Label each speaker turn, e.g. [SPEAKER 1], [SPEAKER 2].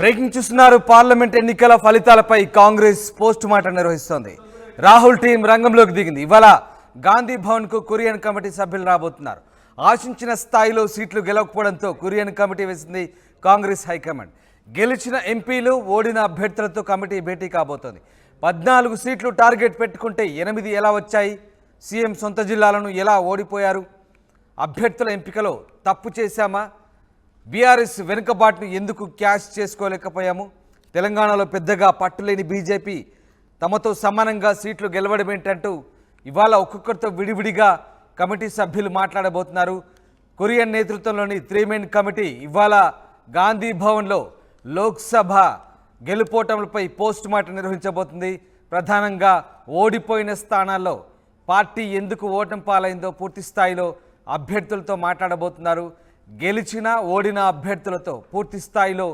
[SPEAKER 1] Breaking చూస్తున్నారు. Parliament ఎన్నికల ఫలితాలపై కాంగ్రెస్ పోస్ట్ మార్టం నిర్వహిస్తోంది. రాహుల్ టీం రంగంలోకి దిగింది. ఇవాళ గాంధీ భవన్ కు కురియన్ కమిటీ సభ్యులు రాబోతున్నారు. ఆశించిన స్థాయిలో సీట్లు గెలవకపోవడంతో కురియన్ కమిటీ వేసింది కాంగ్రెస్ హైకమాండ్. గెలిచిన ఎంపీలు ఓడిన అభ్యర్థులతో కమిటీ భేటీ కాబోతోంది. 14 సీట్లు టార్గెట్ పెట్టుకుంటే 8 ఎలా వచ్చాయి? సీఎం సొంత జిల్లాలను ఎలా ఓడిపోయారు? అభ్యర్థుల ఎంపికలో తప్పు చేశామా? బీఆర్ఎస్ వెనుకబాటును ఎందుకు క్యాష్ చేసుకోలేకపోయాము? తెలంగాణలో పెద్దగా పట్టులేని బీజేపీ తమతో సమానంగా సీట్లు గెలవడం ఏంటంటూ ఇవాళ ఒక్కొక్కరితో విడివిడిగా కమిటీ సభ్యులు మాట్లాడబోతున్నారు. కురియన్ నేతృత్వంలోని 3 మెన్ కమిటీ ఇవాళ గాంధీ భవన్లో లోక్సభ గెలుపోటములపై పోస్ట్ మార్టం నిర్వహించబోతుంది. ప్రధానంగా ఓడిపోయిన స్థానాల్లో పార్టీ ఎందుకు ఓటమి పాలైందో పూర్తి స్థాయిలో అభ్యర్థులతో మాట్లాడబోతున్నారు. గెలిచిన ఓడిన అభ్యర్థులతో పూర్తి స్థాయిలో